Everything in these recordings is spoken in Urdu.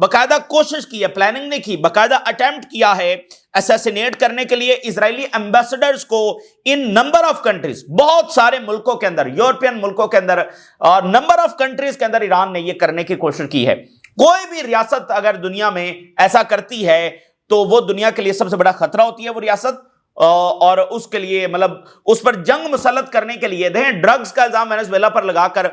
باقاعدہ کوشش کی ہے, پلاننگ نہیں کی, باقاعدہ اٹیمپٹ کیا ہے اسیسینیٹ کرنے کے لیے اسرائیلی ایمبیسڈرز کو ان نمبر آف کنٹریز, بہت سارے ملکوں کے اندر, یورپین ملکوں کے اندر اور نمبر آف کنٹریز کے اندر ایران نے یہ کرنے کی کوشش کی ہے. کوئی بھی ریاست اگر دنیا میں ایسا کرتی ہے تو وہ دنیا کے لیے سب سے بڑا خطرہ ہوتی ہے وہ ریاست, اور اس کے لیے مطلب اس پر جنگ مسلط کرنے کے لیے دیکھیں ڈرگز کا الزام وینزویلا پر لگا کر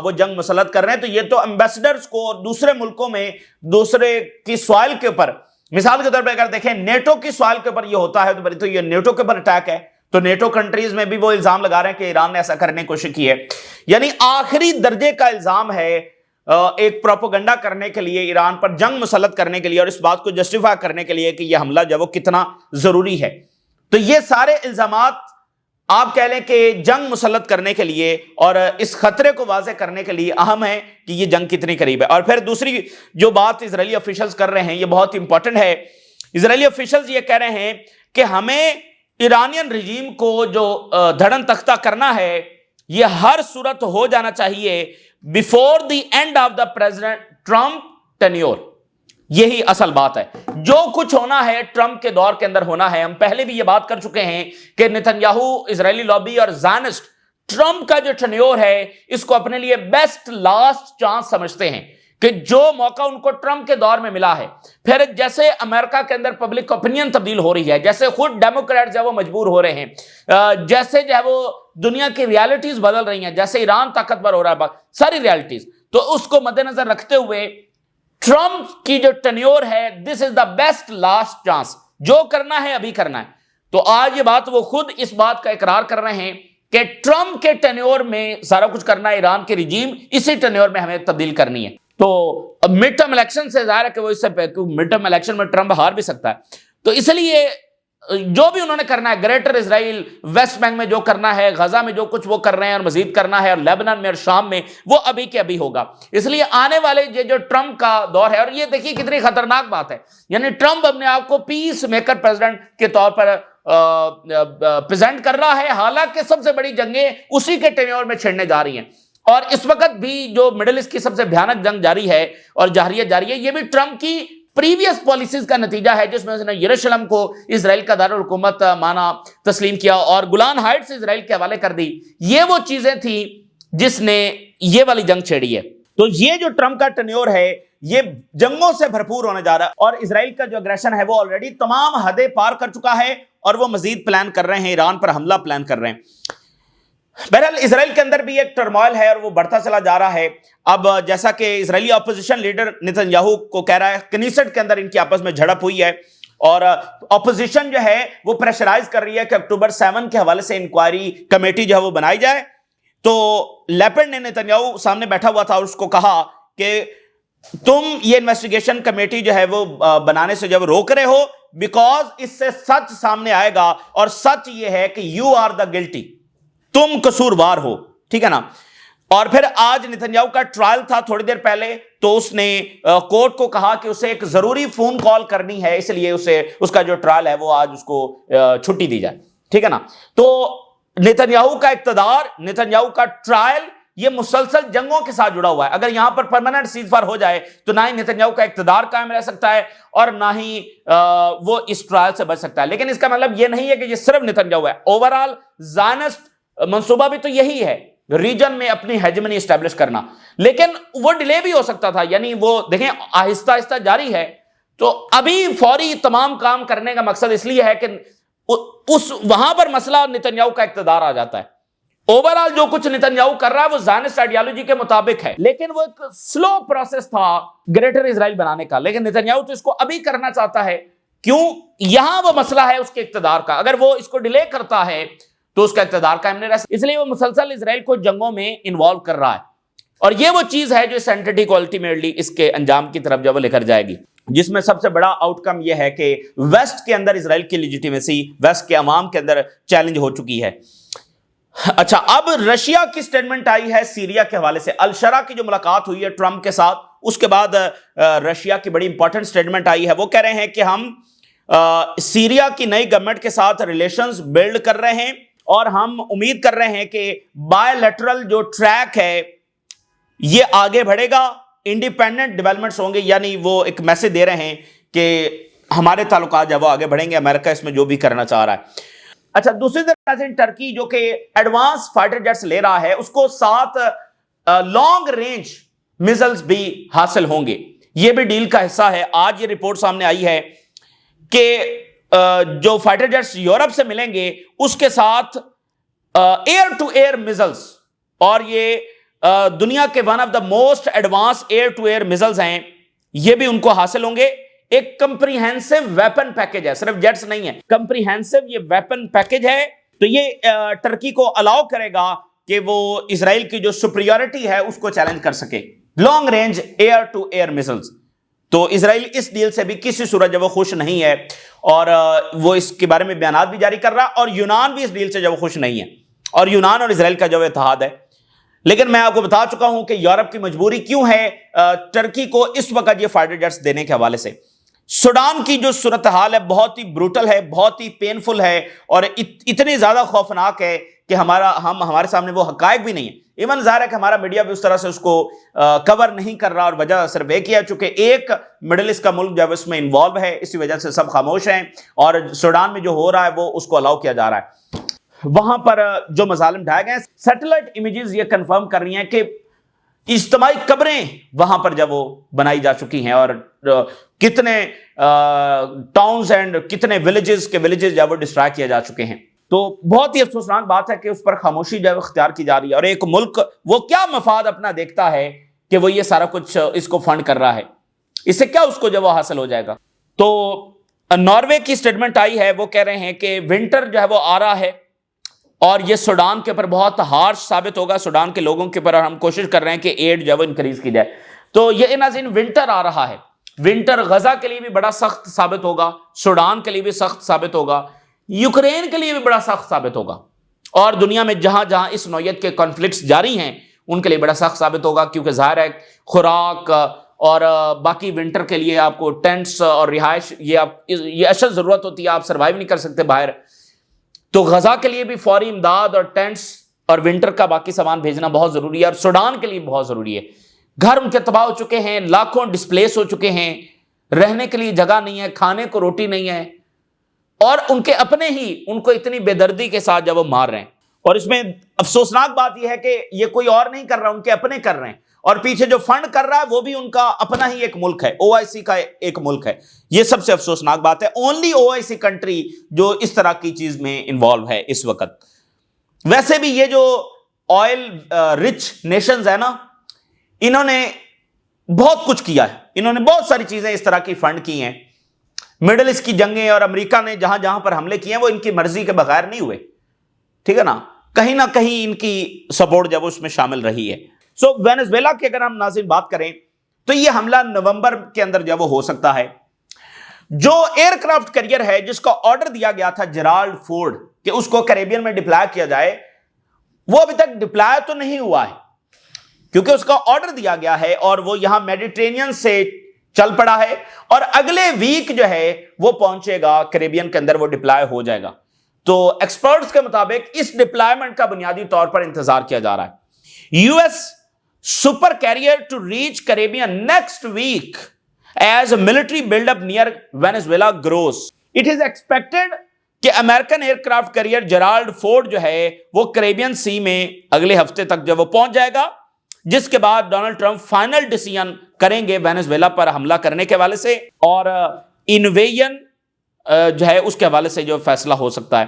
وہ جنگ مسلط کر رہے ہیں. تو یہ تو ایمبیسڈرز کو دوسرے ملکوں میں دوسرے کی سوائل کے اوپر, مثال کے طور پہ اگر دیکھیں نیٹو کی سوائل کے اوپر یہ ہوتا ہے تو یہ نیٹو کے اوپر اٹیک ہے, تو نیٹو کنٹریز میں بھی وہ الزام لگا رہے ہیں کہ ایران نے ایسا کرنے کی کوشش کی ہے. یعنی آخری درجے کا الزام ہے ایک پروپیگنڈا کرنے کے لیے, ایران پر جنگ مسلط کرنے کے لیے, اور اس بات کو جسٹیفائی کرنے کے لیے کہ یہ حملہ جو وہ کتنا ضروری ہے. تو یہ سارے الزامات آپ کہہ لیں کہ جنگ مسلط کرنے کے لیے اور اس خطرے کو واضح کرنے کے لیے اہم ہے کہ یہ جنگ کتنی قریب ہے. اور پھر دوسری جو بات اسرائیلی آفیشلز کر رہے ہیں یہ بہت امپورٹنٹ ہے. اسرائیلی آفیشلز یہ کہہ رہے ہیں کہ ہمیں ایرانین رجیم کو جو دھڑن تختہ کرنا ہے یہ ہر صورت ہو جانا چاہیے before the end of the president Trump tenure. یہی اصل بات ہے, جو کچھ ہونا ہے ٹرمپ کے دور کے اندر ہونا ہے. ہم پہلے بھی یہ بات کر چکے ہیں کہ نتنیاہو, اسرائیلی لابی اور زائنسٹ ٹرمپ کا جو ٹینیور ہے اس کو اپنے لیے بیسٹ لاسٹ چانس سمجھتے ہیں کہ جو موقع ان کو ٹرمپ کے دور میں ملا ہے. پھر جیسے امریکہ کے اندر پبلک اوپینین تبدیل ہو رہی ہے, جیسے خود ڈیموکریٹس جو ہے وہ مجبور ہو رہے ہیں, جیسے جو ہے وہ دنیا کی ریالٹیز بدل رہی ہیں, جیسے ایران طاقتور ہو رہا ہے, ساری ریالٹیز, تو اس کو مد نظر رکھتے ہوئے ٹرمپ کی جو ٹینیور ہے دس از دا بیسٹ لاسٹ چانس, جو کرنا ہے ابھی کرنا ہے. تو آج یہ بات وہ خود اس بات کا اقرار کر رہے ہیں کہ ٹرمپ کے ٹینیور میں سارا کچھ کرنا ہے, ایران کی رجیم اسی ٹینیور میں ہمیں تبدیل کرنی ہے. تو مڈ ٹرم الیکشن سے ظاہر ہے کہ وہ اس سے مڈ ٹرم الیکشن میں ٹرمپ ہار بھی سکتا ہے. تو اس لیے جو بھی انہوں نے کرنا ہے, گریٹر اسرائیل, ویسٹ بینک میں جو کرنا ہے, غزہ میں جو کچھ وہ کر رہے ہیں اور مزید کرنا ہے, اور لیبنان میں اور شام میں, وہ ابھی کے ابھی ہوگا. اس لیے آنے والے یہ جو ٹرمپ کا دور ہے, اور یہ دیکھیے کتنی خطرناک بات ہے, یعنی ٹرمپ اپنے آپ کو پیس میکر پریزیڈنٹ کے طور پر پریزنٹ کر رہا ہے, حالانکہ سب سے بڑی جنگیں اسی کے ٹینیور میں چھڑنے جا رہی ہیں. اور اس وقت بھی جو مڈل ایسٹ کی سب سے بھیانک جنگ جاری ہے اور جارحیت جاری ہے, یہ بھی ٹرمپ کی پریویس پالیسیز کا نتیجہ ہے, جس میں اس نے یروشلم کو اسرائیل کا دارالحکومت مانا تسلیم کیا اور گولان ہائٹس اسرائیل کے حوالے کر دی. یہ وہ چیزیں تھیں جس نے یہ والی جنگ چھیڑی ہے. تو یہ جو ٹرمپ کا ٹینیور ہے یہ جنگوں سے بھرپور ہونے جا رہا ہے, اور اسرائیل کا جو اگریشن ہے وہ آلریڈی تمام حدیں پار کر چکا ہے, اور وہ مزید پلان کر رہے ہیں, ایران پر حملہ پلان کر رہے ہیں. بہرحال اسرائیل کے اندر بھی ایک ٹرموائل ہے اور وہ بڑھتا چلا جا رہا ہے. اب جیسا کہ اسرائیلی اپوزیشن لیڈر نتنیاہو کو کہہ رہا ہے, کنیسٹ کے اندر ان کی آپس میں جھڑپ ہوئی ہے, اور اپوزیشن جو ہے وہ پریشرائز کر رہی ہے کہ اکتوبر 7 کے حوالے سے انکوائری کمیٹی جو ہے وہ بنائی جائے. تو لیپڈ نے نتنیاہو سامنے بیٹھا ہوا تھا اور اس کو کہا کہ تم یہ انویسٹیگیشن کمیٹی جو ہے وہ بنانے سے جب روک رہے ہو بیکاز اس سے سچ سامنے آئے گا, اور سچ یہ ہے کہ یو آر دا گلٹی, تم قصوروار ہو, ٹھیک ہے نا. اور پھر آج نتنیاہو کا ٹرائل تھا تھوڑی دیر پہلے, تو اس نے کورٹ کو کہا کہ اسے ایک ضروری فون کال کرنی ہے, اس لیے اسے اس کا جو ٹرائل ہے وہ آج اس کو چھٹی دی جائے, ٹھیک ہے نا. تو نتنیاہو کا اقتدار, نتنیاہو کا ٹرائل یہ مسلسل جنگوں کے ساتھ جڑا ہوا ہے. اگر یہاں پر پرماننٹ سیز فائر ہو جائے تو نہ ہی نتنیاہو کا اقتدار قائم رہ سکتا ہے اور نہ ہی وہ اس ٹرائل سے بچ سکتا ہے. لیکن اس کا مطلب یہ نہیں ہے کہ یہ صرف نتنیاہو ہے, اوورآل زائنسٹ منصوبہ بھی تو یہی ہے, ریجن میں اپنی ہیجمنی اسٹیبلش کرنا. لیکن وہ ڈیلے بھی ہو سکتا تھا, یعنی وہ دیکھیں آہستہ آہستہ جاری ہے. تو ابھی فوری تمام کام کرنے کا مقصد اس لیے ہے کہ اس وہاں پر مسئلہ نتنیاہو کا اقتدار آ جاتا ہے. اوورآل جو کچھ نتنیاہو کر رہا ہے وہ زائنسٹ آئیڈیالوجی کے مطابق ہے, لیکن وہ ایک سلو پروسیس تھا گریٹر اسرائیل بنانے کا. لیکن نتنیاہو تو اس کو ابھی کرنا چاہتا ہے, کیوں؟ یہاں وہ مسئلہ ہے اس کے اقتدار کا. اگر وہ اس کو ڈیلے کرتا ہے تو اس کا اقتدار قائم نہیں رہ سکتا, اس لیے وہ مسلسل اسرائیل کو جنگوں میں انوالو کر رہا ہے. اور یہ وہ چیز ہے جو اس اینٹی کو الٹیمیٹلی اس کے انجام کی طرف جب وہ لے کر جائے گی, جس میں سب سے بڑا آؤٹ کم یہ ہے کہ ویسٹ کے اندر اسرائیل کی لیجیٹیمیسی ویسٹ کے عوام کے اندر چیلنج ہو چکی ہے. اچھا, اب رشیا کی سٹیٹمنٹ آئی ہے سیریا کے حوالے سے. الشرا کی جو ملاقات ہوئی ہے ٹرمپ کے ساتھ, اس کے بعد رشیا کی بڑی امپورٹنٹ سٹیٹمنٹ آئی ہے. وہ کہہ رہے ہیں کہ ہم سیریا کی نئی گورنمنٹ کے ساتھ ریلیشنز بلڈ کر رہے ہیں, اور ہم امید کر رہے ہیں کہ بائی لیٹرل جو ٹریک ہے یہ آگے بڑھے گا. انڈیپینڈنٹ ڈیولپمنٹس ہوں گے، یعنی وہ ایک میسج دے رہے ہیں کہ ہمارے تعلقات جب وہ آگے بڑھیں گے، امریکہ اس میں جو بھی کرنا چاہ رہا ہے۔ اچھا، دوسری طرف ٹرکی جو کہ ایڈوانس فائٹر جیٹس لے رہا ہے، اس کو 7 لانگ رینج میزائلز بھی حاصل ہوں گے، یہ بھی ڈیل کا حصہ ہے۔ آج یہ رپورٹ سامنے آئی ہے کہ جو فائٹر جیٹس یورپ سے ملیں گے اس کے ساتھ ایئر ٹو ایئر میزائلز، اور یہ دنیا کے one of the most advance air to air missiles ہیں، یہ بھی ان کو حاصل ہوں گے۔ ایک کمپریہنسو ویپن پیکج ہے، صرف جیٹس نہیں ہے، کمپریہنسو یہ ویپن پیکج ہے۔ تو یہ ٹرکی کو الاؤ کرے گا کہ وہ اسرائیل کی جو سپریورٹی ہے اس کو چیلنج کر سکے، long range air to air missiles. تو اسرائیل اس ڈیل سے بھی کسی صورت جب وہ خوش نہیں ہے، اور وہ اس کے بارے میں بیانات بھی جاری کر رہا ہے، اور یونان بھی اس ڈیل سے جب وہ خوش نہیں ہے، اور یونان اور اسرائیل کا جو اتحاد ہے۔ لیکن میں آپ کو بتا چکا ہوں کہ یورپ کی مجبوری کیوں ہے ٹرکی کو اس وقت یہ فائٹر جیٹس دینے کے حوالے سے۔ سوڈان کی جو صورتحال ہے بہت ہی بروٹل ہے، بہت ہی پینفل ہے، اور اتنی زیادہ خوفناک ہے کہ ہمارے سامنے وہ حقائق بھی نہیں ہے۔ ایون ظاہر ہے کہ ہمارا میڈیا بھی اس طرح سے اس کو کور نہیں کر رہا، اور وجہ صرف ایک ہی ہے، چونکہ ایک مڈل ایسٹ کا ملک جب اس میں انوالو ہے، اسی وجہ سے سب خاموش ہیں، اور سوڈان میں جو ہو رہا ہے وہ اس کو الاؤ کیا جا رہا ہے۔ وہاں پر جو مظالم ڈھائے گئے ہیں، سیٹلائٹ امیجز یہ کنفرم کر رہی ہیں کہ اجتماعی قبریں وہاں پر جب وہ بنائی جا چکی ہیں، اور کتنے ٹاؤنز اینڈ کتنے ولیجز جب وہ ڈسٹرائے کیے جا چکے ہیں۔ تو بہت ہی افسوسناک بات ہے کہ اس پر خاموشی جو ہے اختیار کی جا رہی ہے، اور ایک ملک وہ کیا مفاد اپنا دیکھتا ہے کہ وہ یہ سارا کچھ اس کو فنڈ کر رہا ہے، اس سے کیا اس کو جب وہ حاصل ہو جائے گا۔ تو ناروے کی سٹیٹمنٹ آئی ہے، وہ کہہ رہے ہیں کہ ونٹر جو ہے وہ آ رہا ہے، اور یہ سوڈان کے اوپر بہت ہارش ثابت ہوگا، سوڈان کے لوگوں کے اوپر، اور ہم کوشش کر رہے ہیں کہ ایڈ جو ہے وہ انکریز کی جائے۔ تو یہ ناظرین ونٹر آ رہا ہے، ونٹر غزہ کے لیے بھی بڑا سخت ثابت ہوگا، سوڈان کے لیے بھی سخت ثابت ہوگا، یوکرین کے لیے بھی بڑا سخت ثابت ہوگا، اور دنیا میں جہاں جہاں اس نوعیت کے کانفلکٹس جاری ہیں ان کے لیے بڑا سخت ثابت ہوگا، کیونکہ ظاہر ہے خوراک اور باقی ونٹر کے لیے آپ کو ٹینٹس اور رہائش یہ اشد ضرورت ہوتی ہے، آپ سروائیو نہیں کر سکتے باہر۔ تو غزہ کے لیے بھی فوری امداد اور ٹینٹس اور ونٹر کا باقی سامان بھیجنا بہت ضروری ہے، اور سوڈان کے لیے بہت ضروری ہے۔ گھر ان کے تباہ ہو چکے ہیں، لاکھوں ڈسپلیس ہو چکے ہیں، رہنے کے لیے جگہ نہیں ہے، کھانے کو روٹی نہیں ہے، اور ان کے اپنے ہی ان کو اتنی بے دردی کے ساتھ جب وہ مار رہے ہیں۔ اور اس میں افسوسناک بات یہ ہے کہ یہ کوئی اور نہیں کر رہا، ان کے اپنے کر رہے ہیں، اور پیچھے جو فنڈ کر رہا ہے وہ بھی ان کا اپنا ہی ایک ملک ہے، OIC کا ایک ملک ہے۔ یہ سب سے افسوسناک بات ہے، اونلی OIC کنٹری جو اس طرح کی چیز میں انوالو ہے اس وقت۔ ویسے بھی یہ جو آئل رچ نیشنز ہیں نا، انہوں نے بہت کچھ کیا ہے، انہوں نے بہت ساری چیزیں اس طرح کی فنڈ کی ہیں۔ مڈل ایسٹ کی جنگیں اور امریکہ نے جہاں جہاں پر حملے کیے ہیں وہ ان کی مرضی کے بغیر نہیں ہوئے، ٹھیک ہے نا کہیں ان کی سپورٹ جب اس میں شامل رہی ہے۔ سو وینزویلا کی اگر ہم ناظرین بات کریں تو یہ حملہ نومبر کے اندر جب وہ ہو سکتا ہے۔ جو ایئر کرافٹ کیریئر ہے جس کا آرڈر دیا گیا تھا جیرالڈ فورڈ کہ اس کو کیریبین میں ڈپلائے کیا جائے، وہ ابھی تک ڈپلائے تو نہیں ہوا ہے، کیونکہ اس کا آرڈر دیا گیا ہے اور وہ یہاں میڈیٹرینین سے چل پڑا ہے، اور اگلے ویک جو ہے وہ پہنچے گا کیریبین کے اندر، وہ ڈپلائے ہو جائے گا۔ تو ایکسپرٹس کے مطابق اس ڈپلائمنٹ کا بنیادی طور پر انتظار کیا جا رہا ہے۔ US super carrier to reach Caribbean next week as military build up near Venezuela grows. It is expected کہ American aircraft carrier Gerald Ford جو ہے وہ کیریبین سی میں اگلے ہفتے تک جب وہ پہنچ جائے گا، جس کے بعد ڈونلڈ ٹرمپ فائنل ڈیسیژن کریں گے وینزویلا پر حملہ کرنے کے حوالے سے، اور انویژن جو ہے اس کے حوالے سے جو فیصلہ ہو سکتا ہے۔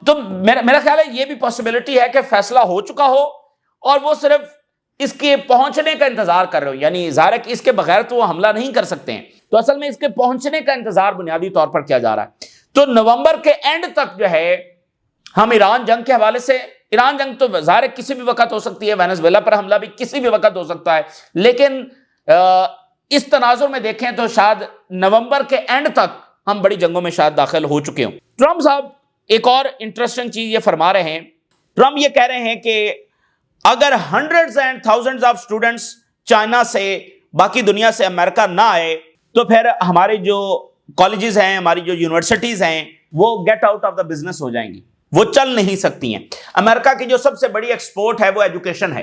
تو میرا خیال ہے یہ بھی پاسبلٹی ہے کہ فیصلہ ہو چکا ہو اور وہ صرف اس کے پہنچنے کا انتظار کر رہے ہو، یعنی ظاہر ہے کہ اس کے بغیر تو وہ حملہ نہیں کر سکتے ہیں، تو اصل میں اس کے پہنچنے کا انتظار بنیادی طور پر کیا جا رہا ہے۔ تو نومبر کے اینڈ تک جو ہے ہم ایران جنگ کے حوالے سے، ایران جنگ تو ظاہر ہے کسی بھی وقت ہو سکتی ہے، وینزویلا پر حملہ بھی کسی بھی وقت ہو سکتا ہے، لیکن اس تناظر میں دیکھیں تو شاید نومبر کے اینڈ تک ہم بڑی جنگوں میں شاید داخل ہو چکے ہوں۔ ٹرمپ صاحب ایک اور انٹرسٹنگ چیز یہ فرما رہے ہیں، ٹرمپ یہ کہہ رہے ہیں کہ اگر hundreds and thousands of students China سے، باقی دنیا سے امریکہ نہ آئے تو پھر ہمارے جو کالجز ہیں، ہماری جو یونیورسٹیز ہیں، وہ get out of the business ہو جائیں گی، وہ چل نہیں سکتی ہیں۔ امریکہ کی جو سب سے بڑی ایکسپورٹ ہے وہ ایجوکیشن ہے،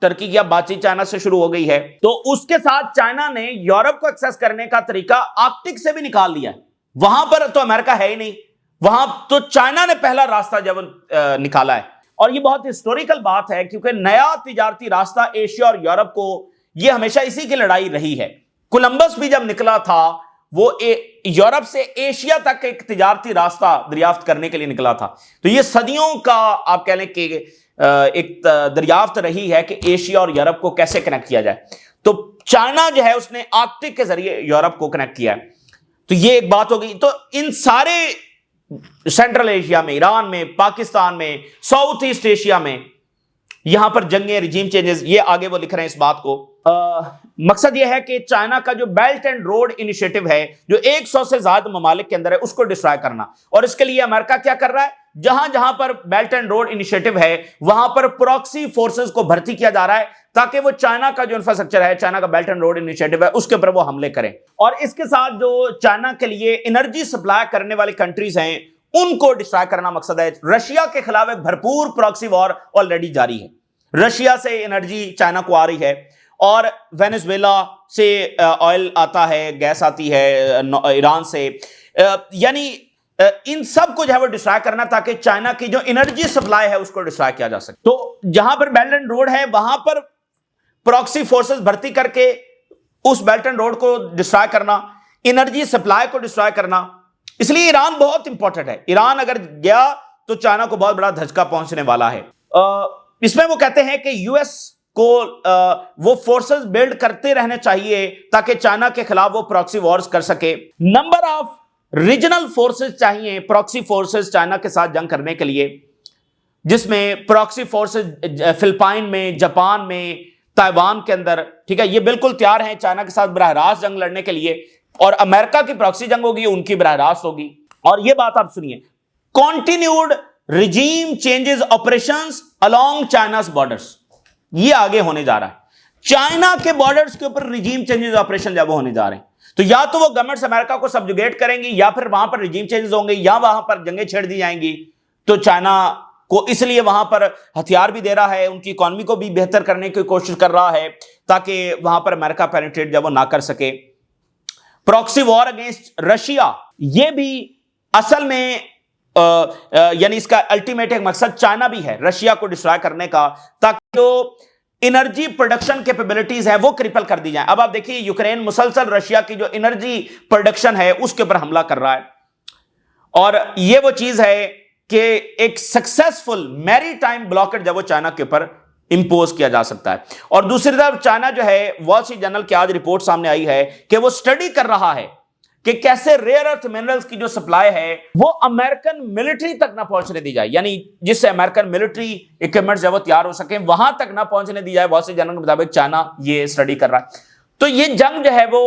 ٹرکی کی اب بات چیت چائنا سے شروع ہو گئی ہے، تو اس کے ساتھ چائنا نے یورپ کو ایکسس کرنے کا طریقہ آرکٹک سے بھی نکال لیا ہے۔ وہاں پر تو امریکہ ہے ہی نہیں، وہاں تو چائنا نے پہلا راستہ جب نکالا ہے، اور یہ بہت ہسٹوریکل بات ہے کیونکہ نیا تجارتی راستہ ایشیا اور یورپ کو، یہ ہمیشہ اسی کی لڑائی رہی ہے۔ کولمبس بھی جب نکلا تھا وہ یورپ سے ایشیا تک ایک تجارتی راستہ دریافت کرنے کے لیے نکلا تھا، تو یہ صدیوں کا آپ کہہ لیں کہ ایک دریافت رہی ہے کہ ایشیا اور یورپ کو کیسے کنیکٹ کیا جائے، تو چائنا جو ہے اس نے آرکٹک کے ذریعے یورپ کو کنیکٹ کیا ہے۔ تو یہ ایک بات ہو گئی۔ تو ان سارے سینٹرل ایشیا میں، ایران میں، پاکستان میں، ساؤتھ ایسٹ ایشیا میں یہاں پر جنگیں، رجیم چینجز، یہ آگے وہ لکھ رہے ہیں اس بات کو۔ مقصد یہ ہے کہ چائنا کا جو بیلٹ اینڈ روڈ انیشیٹو ہے جو 100 سے زیادہ ممالک کے اندر ہے اس کو ڈسٹرائے کرنا، اور اس کے لیے امریکہ کیا کر رہا ہے، جہاں جہاں پر بیلٹ اینڈ روڈ انیشیٹو ہے وہاں پر پراکسی فورسز کو بھرتی کیا جا رہا ہے تاکہ وہ چائنا کا جو انفراسٹرکچر ہے، چائنا کا بیلٹ اینڈ روڈ انیشیٹو ہے، اس کے اوپر وہ حملے کریں، اور اس کے ساتھ جو چائنا کے لیے انرجی سپلائی کرنے والی کنٹریز ہیں ان کو ڈسٹرائے کرنا مقصد ہے۔ رشیا کے خلاف ایک بھرپور پراکسی وار آلریڈی جاری ہے، رشیا سے انرجی چائنا کو آ رہی ہے، اور وینزویلا سے آئل آتا ہے، گیس آتی ہے ایران سے، یعنی ان سب کو جو ہے وہ ڈسٹرائے کرنا تاکہ چائنا کی جو انرجی سپلائی ہے اس کو ڈسٹرائے کیا جا سکے۔ تو جہاں پر بیلٹ اینڈ روڈ ہے وہاں پر پراکسی فورسز بھرتی کر کے اس بیلٹ اینڈ روڈ کو ڈسٹرائے کرنا، انرجی سپلائی کو ڈسٹرائے کرنا، اس لیے ایران بہت امپورٹنٹ ہے۔ ایران اگر گیا تو چائنا کو بہت بڑا دھچکا پہنچنے والا ہے۔ اس میں وہ کہتے ہیں کہ یو ایس کو وہ فورسز بلڈ کرتے رہنے چاہیے تاکہ چائنا کے خلاف وہ پراکسی وارز کر سکے۔ نمبر آف ریجنل فورسز چاہیے پراکسی فورسز چائنا کے ساتھ جنگ کرنے کے لیے، جس میں پراکسی فورسز فلپائن میں، جاپان میں، تائیوان کے اندر، ٹھیک ہے، یہ بالکل تیار ہیں چائنا کے ساتھ براہ راست جنگ لڑنے کے لیے، اور امریکہ کی پراکسی جنگ ہوگی، ان کی براہ راست ہوگی۔ اور یہ بات آپ سنیے، continued regime changes operations along China's borders, یہ آگے ہونے جا رہا ہے، چائنا کے بارڈرز کے اوپر ریجیم چینجز آپریشن جب ہونے جا رہے ہیں، تو یا تو وہ گورنمنٹس امریکہ کو سبجوگیٹ کریں گی، یا پھر وہاں پر ریجیم چینجز ہوں گے، یا وہاں پر جنگیں چھیڑ دی جائیں گی۔ تو چائنا کو اس لیے وہاں پر ہتھیار بھی دے رہا ہے، ان کی اکانومی کو بھی بہتر کرنے کی کوشش کر رہا ہے تاکہ وہاں پر امریکہ پینیٹریٹ جب وہ نہ کر سکے۔ پراکسی وار اگینسٹ رشیا، یہ بھی اصل میں یعنی اس کا الٹیمیٹ ایک مقصد چائنا بھی ہے، رشیا کو ڈسٹرائے کرنے کا، تاکہ جو انرجی پروڈکشن کیپیبلٹیز ہے وہ کرپل کر دی جائیں۔ اب آپ دیکھیے یوکرین مسلسل رشیا کی جو انرجی پروڈکشن ہے اس کے اوپر حملہ کر رہا ہے، اور یہ وہ چیز ہے کہ ایک سکسیسفل میری ٹائم بلاکٹ جب وہ چائنا کے اوپر امپوز کیا جا سکتا ہے۔ اور دوسری طرف چائنا جو ہے، وال اسٹریٹ جرنل کی آج رپورٹ سامنے آئی ہے کہ وہ اسٹڈی کر رہا ہے کہ کیسے ریئر ارتھ منرلز کی جو سپلائی ہے وہ امریکن ملٹری تک نہ پہنچنے دی جائے، یعنی جس سے امریکن ملٹری اکوپمنٹ جب وہ تیار ہو سکیں وہاں تک نہ پہنچنے دی جائے۔ وال اسٹریٹ جرنل کے مطابق چائنا یہ اسٹڈی کر رہا ہے۔ تو یہ جنگ جو ہے وہ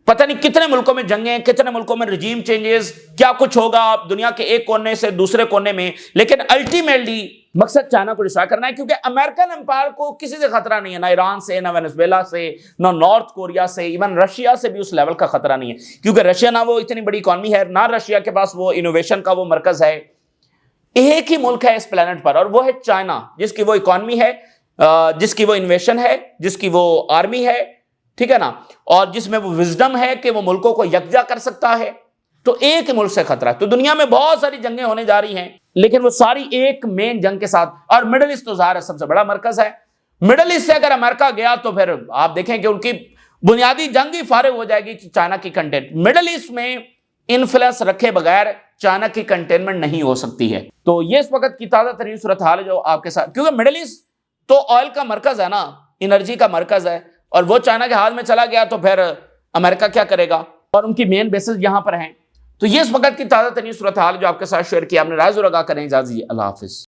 پتہ نہیں کتنے ملکوں میں جنگیں، کتنے ملکوں میں رجیم چینجز، کیا کچھ ہوگا دنیا کے ایک کونے سے دوسرے کونے میں، لیکن الٹیمیٹلی مقصد چائنا کو ڈسٹرائے کرنا ہے، کیونکہ امریکن امپائر کو کسی سے خطرہ نہیں ہے، نہ ایران سے، نہ وینزویلا سے، نہ نارتھ کوریا سے، ایون رشیا سے بھی اس لیول کا خطرہ نہیں ہے، کیونکہ رشیا نہ وہ اتنی بڑی اکانومی ہے، نہ رشیا کے پاس وہ انوویشن کا وہ مرکز ہے۔ ایک ہی ملک ہے اس پلانٹ پر، اور وہ ہے چائنا، جس کی وہ اکانومی ہے، جس کی وہ انوویشن ہے، جس کی وہ آرمی ہے، ٹھیک ہے نا، اور جس میں وہ وزڈم ہے کہ وہ ملکوں کو یکجا کر سکتا ہے۔ تو ایک ملک سے خطرہ ہے۔ تو دنیا میں بہت ساری جنگیں ہونے جا رہی ہیں، لیکن وہ ساری ایک مین جنگ کے ساتھ، اور مڈل ایسٹ تو ظاہر ہے سب سے بڑا مرکز ہے۔ مڈل ایسٹ سے اگر امریکہ گیا تو پھر آپ دیکھیں کہ ان کی بنیادی جنگ ہی فارغ ہو جائے گی کہ چائنا کی کنٹینٹ، مڈل ایسٹ میں انفلوئنس رکھے بغیر چائنا کی کنٹینمنٹ نہیں ہو سکتی ہے۔ تو یہ اس وقت کی تازہ ترین صورتحال ہے جو آپ کے ساتھ، کیونکہ مڈل ایسٹ تو آئل کا مرکز ہے نا، انرجی کا مرکز ہے، اور وہ چائنا کے ہاتھ میں چلا گیا تو پھر امریکہ کیا کرے گا، اور ان کی مین بیسز یہاں پر ہیں۔ تو یہ اس وقت کی تازہ ترین صورتحال جو آپ کے ساتھ شیئر کیا، آپ نے رائے ضرور آگاہ کریں۔ اجازت دیجیے، اللہ حافظ۔